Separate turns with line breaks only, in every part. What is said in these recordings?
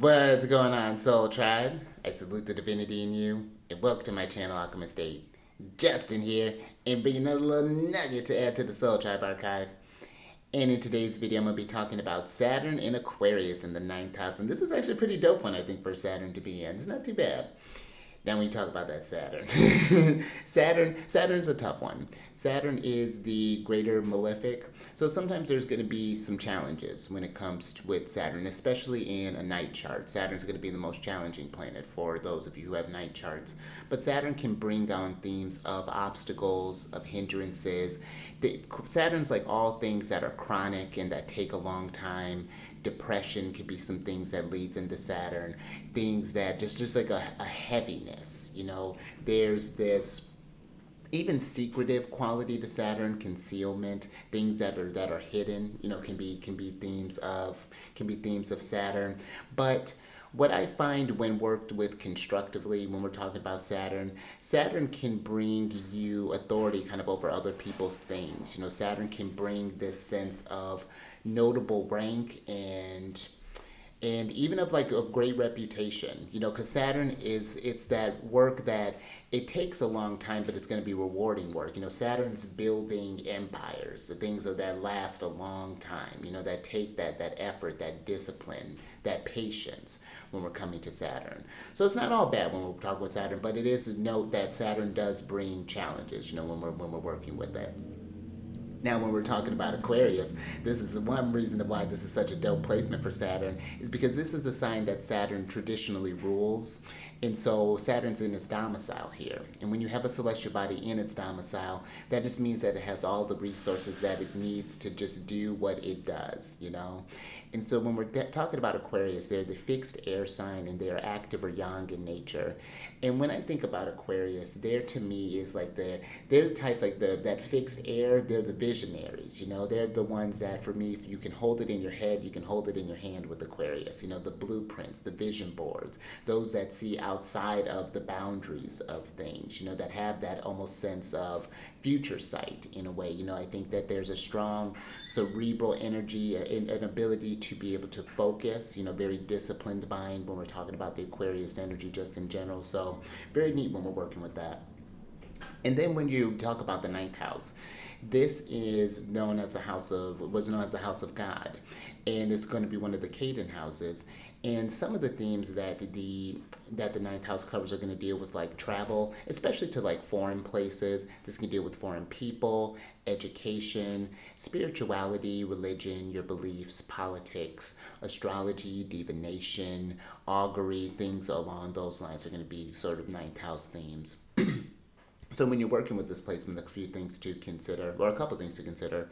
What's going on, Soul Tribe? I salute the divinity in you, and welcome to my channel, Alchemist. Justin here, and bringing another little nugget to add to the Soul Tribe archive. And in today's video, I'm going to be talking about Saturn in Aquarius in the ninth house. And this is actually a pretty dope one, I think, for Saturn to be in. It's not too bad. Now when you talk about that Saturn, Saturn's a tough one. Saturn is the greater malefic, so sometimes there's going to be some challenges when it comes with Saturn, especially in a night chart. Saturn's going to be the most challenging planet for those of you who have night charts. But Saturn can bring on themes of obstacles, of hindrances. Saturn's like all things that are chronic and that take a long time. Depression could be some things that leads into Saturn. Things that just like a heaviness, there's this even secretive quality to Saturn, concealment, things that are hidden, can be themes of Saturn. But what I find when worked with constructively, when we're talking about Saturn, Saturn can bring you authority kind of over other people's things. Saturn can bring this sense of notable rank and even of like of great reputation, because Saturn it's that work that it takes a long time, but it's going to be rewarding work. Saturn's building empires, the things that last a long time, that take that effort, that discipline, that patience when we're coming to Saturn. So it's not all bad when we're talking about Saturn, but it is a note that Saturn does bring challenges, when we're working with it. Now, when we're talking about Aquarius, this is one reason why this is such a dope placement for Saturn, is because this is a sign that Saturn traditionally rules. And so Saturn's in its domicile here. And when you have a celestial body in its domicile, that just means that it has all the resources that it needs to just do what it does. And so when we're talking about Aquarius, they're the fixed air sign and they're active or yang in nature. And when I think about Aquarius, there to me is like they're the types like that fixed air, they're the visionaries. They're the ones that, for me, if you can hold it in your head, you can hold it in your hand with Aquarius. The blueprints, the vision boards, those that see outside of the boundaries of things, that have that almost sense of future sight in a way. I think that there's a strong cerebral energy, an ability to be able to focus, very disciplined mind when we're talking about the Aquarius energy just in general. So very neat when we're working with that. And then when you talk about the ninth house, this is known as was known as the house of God, and it's going to be one of the Caden houses. And some of the themes that the ninth house covers are going to deal with like travel, especially to like foreign places. This can deal with foreign people, education, spirituality, religion, your beliefs, politics, astrology, divination, augury, things along those lines are going to be sort of ninth house themes. So when you're working with this placement, a few things to consider, or a couple things to consider.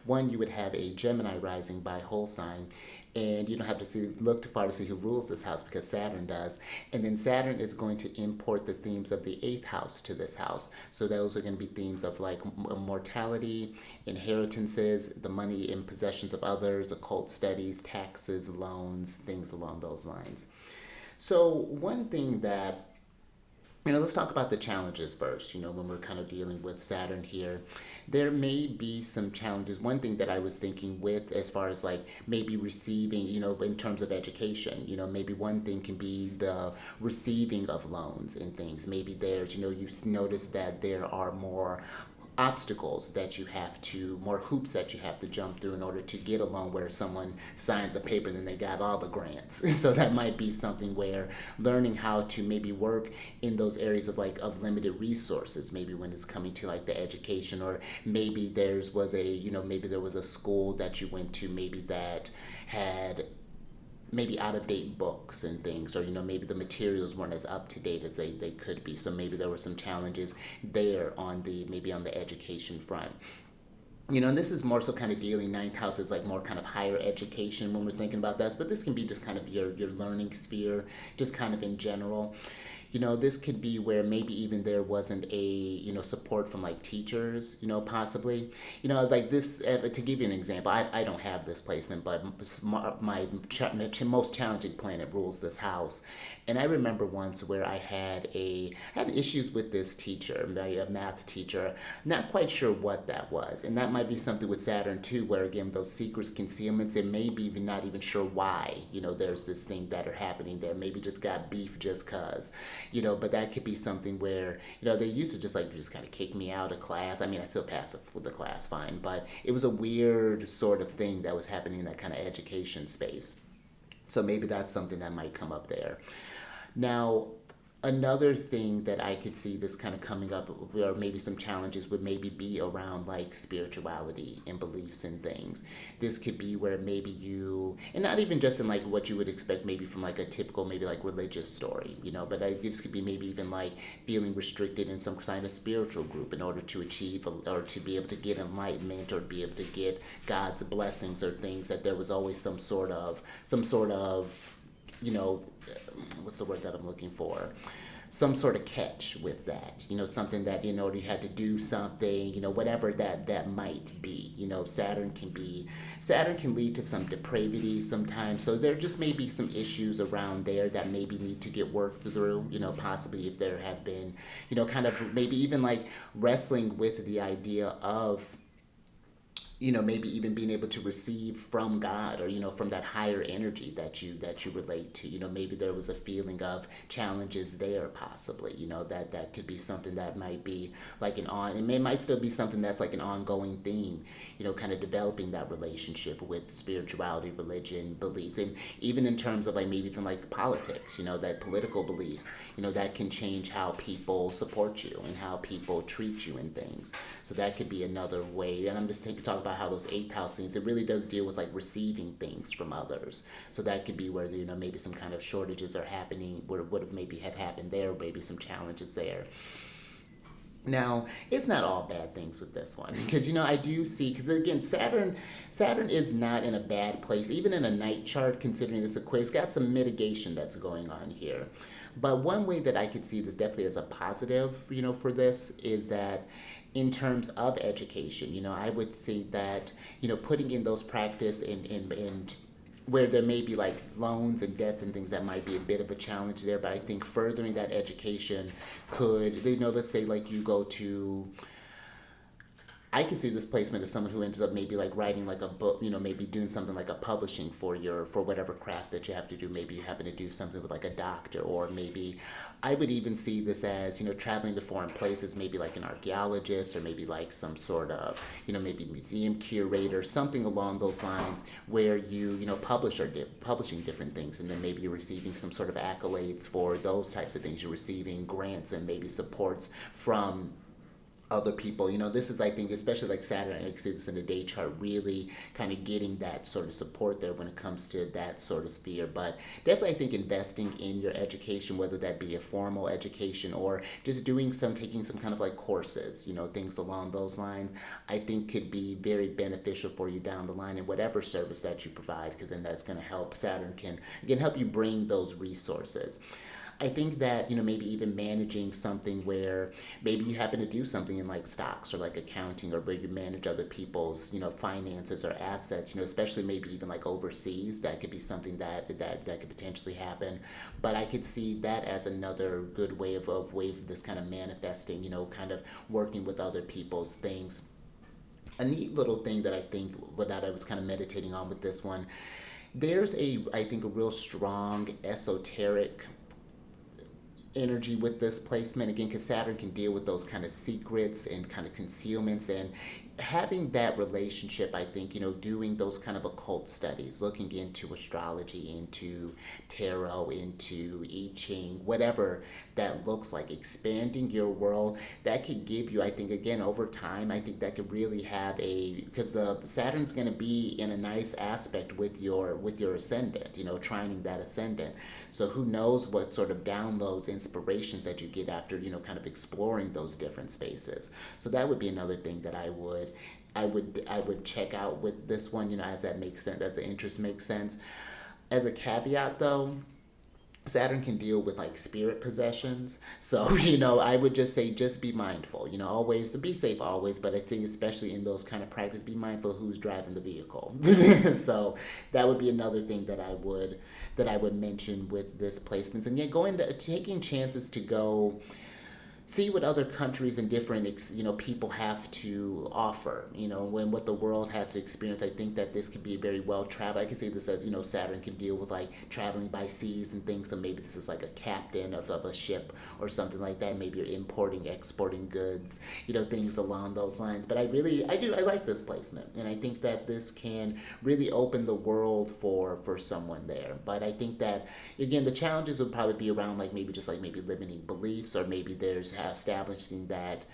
One, you would have a Gemini rising by whole sign, and you don't have to look too far to see who rules this house because Saturn does. And then Saturn is going to import the themes of the eighth house to this house. So those are going to be themes of like mortality, inheritances, the money and possessions of others, occult studies, taxes, loans, things along those lines. So one thing that let's talk about the challenges first. When we're kind of dealing with Saturn here, there may be some challenges. One thing that I was thinking with, as far as like maybe receiving, in terms of education, maybe one thing can be the receiving of loans and things. Maybe there's, you notice that there are more obstacles that you have to, more hoops that you have to jump through in order to get a loan, where someone signs a paper and then they got all the grants. So that might be something where learning how to maybe work in those areas of like of limited resources, maybe when it's coming to like the education, or maybe there was a school that you went to maybe that had maybe out of date books and things, or maybe the materials weren't as up to date as they could be. So maybe there were some challenges there on the education front. And this is more so kind of dealing, ninth house is like more kind of higher education when we're thinking about this, but this can be just kind of your learning sphere, just kind of in general. This could be where maybe even there wasn't a, support from like teachers, possibly. Like this, to give you an example, I don't have this placement, but my most challenging planet rules this house. And I remember once where I had issues with this teacher, a math teacher, not quite sure what that was. And that might be something with Saturn too, where again those secrets, concealments, and maybe even not even sure why. There's this thing that are happening there. Maybe just got beef just cause. But that could be something where they used to just kind of kick me out of class. I mean, I still passed with the class fine, but it was a weird sort of thing that was happening in that kind of education space. So maybe that's something that might come up there. Now, another thing that I could see this kind of coming up, or maybe some challenges, would maybe be around like spirituality and beliefs and things. This could be where maybe and not even just in like what you would expect maybe from like a typical maybe like religious story, but this could be maybe even like feeling restricted in some kind of spiritual group in order to achieve or to be able to get enlightenment or be able to get God's blessings or things, that there was always some sort of what's the word that I'm looking for? Some sort of catch with that, something that, you had to do something, whatever that might be. Saturn can lead to some depravity sometimes. So there just may be some issues around there that maybe need to get worked through, possibly if there have been, kind of maybe even like wrestling with the idea of maybe even being able to receive from God, or from that higher energy that you relate to. Maybe there was a feeling of challenges there, possibly. That could be something that might be like it might still be something that's like an ongoing theme. Kind of developing that relationship with spirituality, religion, beliefs, and even in terms of like maybe even like politics. That political beliefs. That can change how people support you and how people treat you and things. So that could be another way. And I'm just talking about how those eighth house things, it really does deal with like receiving things from others. So that could be where maybe some kind of shortages are happening, would have maybe have happened there, or maybe some challenges there. Now, it's not all bad things with this one, because I do see, because again, Saturn is not in a bad place, even in a night chart. Considering this Aquarius, got some mitigation that's going on here. But one way that I could see this definitely as a positive, for this, is that in terms of education, I would say that putting in those practice and where there may be like loans and debts and things, that might be a bit of a challenge there. But I think furthering that education could, let's say like you go to, I can see this placement as someone who ends up maybe like writing like a book, maybe doing something like a publishing for whatever craft that you have to do. Maybe you happen to do something with like a doctor, or maybe I would even see this as, traveling to foreign places, maybe like an archaeologist, or maybe like some sort of, maybe museum curator, something along those lines, where publishing different things, and then maybe you're receiving some sort of accolades for those types of things. You're receiving grants and maybe supports from other people. This is, I think, especially like Saturn exits in the day chart, really kind of getting that sort of support there when it comes to that sort of sphere. But definitely, I think investing in your education, whether that be a formal education or just taking some kind of like courses, things along those lines, I think could be very beneficial for you down the line in whatever service that you provide, because then that's going to help. Saturn can, again, help you bring those resources. I think that, maybe even managing something where maybe you happen to do something in like stocks or like accounting, or where you manage other people's, finances or assets, especially maybe even like overseas, that could be something that could potentially happen. But I could see that as another good way of this kind of manifesting, kind of working with other people's things. A neat little thing that I think, that I was kind of meditating on with this one, there's I think a real strong esoteric energy with this placement, again, because Saturn can deal with those kind of secrets and kind of concealments, and having that relationship, I think, doing those kind of occult studies, looking into astrology, into tarot, into I Ching, whatever that looks like, expanding your world, that could give you, I think, again, over time, I think that could really have because the Saturn's going to be in a nice aspect with your ascendant, trining that ascendant. So who knows what sort of downloads, inspirations that you get after, kind of exploring those different spaces. So that would be another thing that I would check out with this one, as that makes sense, as the interest makes sense. As a caveat, though, Saturn can deal with like spirit possessions. So, I would just say, just be mindful, always to be safe always. But I think especially in those kind of practice, be mindful who's driving the vehicle. So that would be another thing that I would mention with this placements. And taking chances to go see what other countries and different people have to offer, when what the world has to experience. I think that this could be very well traveled. I can see this as, Saturn can deal with like traveling by seas and things, so maybe this is like a captain of a ship or something like that. Maybe you're importing, exporting goods, things along those lines. But I like this placement, and I think that this can really open the world for someone there. But I think that, again, the challenges would probably be around like maybe just like maybe limiting beliefs, or maybe there's establishing that,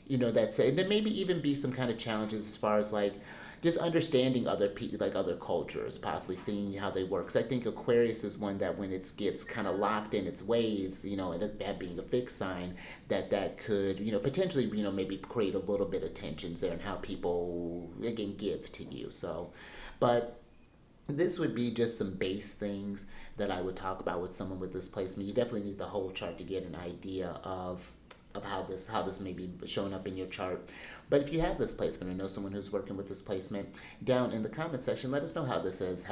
that's, and then maybe even be some kind of challenges as far as like just understanding other people, like other cultures, possibly seeing how they work. 'Cause I think Aquarius is one that when it gets kind of locked in its ways, and that being a fixed sign, that could, potentially, maybe create a little bit of tensions there and how people, again, give to you. So, but this would be just some base things that I would talk about with someone with this placement. You definitely need the whole chart to get an idea of how this may be showing up in your chart. But if you have this placement or know someone who's working with this placement, down in the comment section, let us know how this is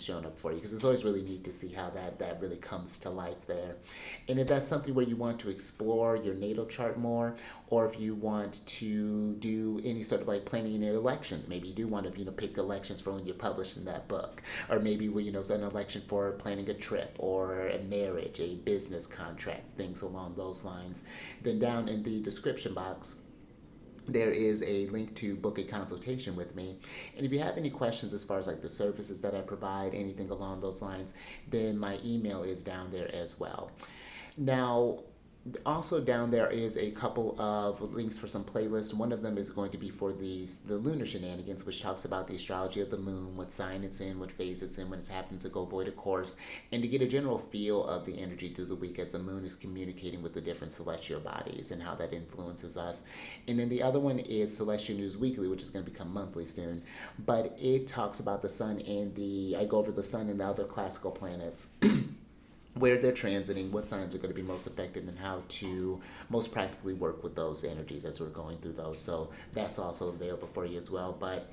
showing up for you, because it's always really neat to see how that really comes to life there. And if that's something where you want to explore your natal chart more, or if you want to do any sort of like planning in your elections, maybe you do want to pick elections for when you're publishing that book, or maybe it's an election for planning a trip or a marriage, a business contract, things along those lines, then down in the description box there is a link to book a consultation with me. And if you have any questions as far as like the services that I provide, anything along those lines, then my email is down there as well. Now, also down there is a couple of links for some playlists. One of them is going to be for the lunar shenanigans, which talks about the astrology of the moon, what sign it's in, what phase it's in, when it's happened to go void of course, and to get a general feel of the energy through the week as the moon is communicating with the different celestial bodies and how that influences us. And then the other one is Celestial News Weekly, which is going to become monthly soon, but it talks about the sun and I go over the sun and the other classical planets where they're transiting, what signs are going to be most affected, and how to most practically work with those energies as we're going through those. So that's also available for you as well. But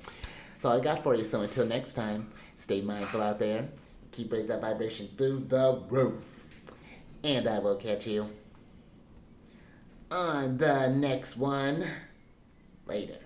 that's all I got for you. So until next time, stay mindful out there. Keep raising that vibration through the roof. And I will catch you on the next one later.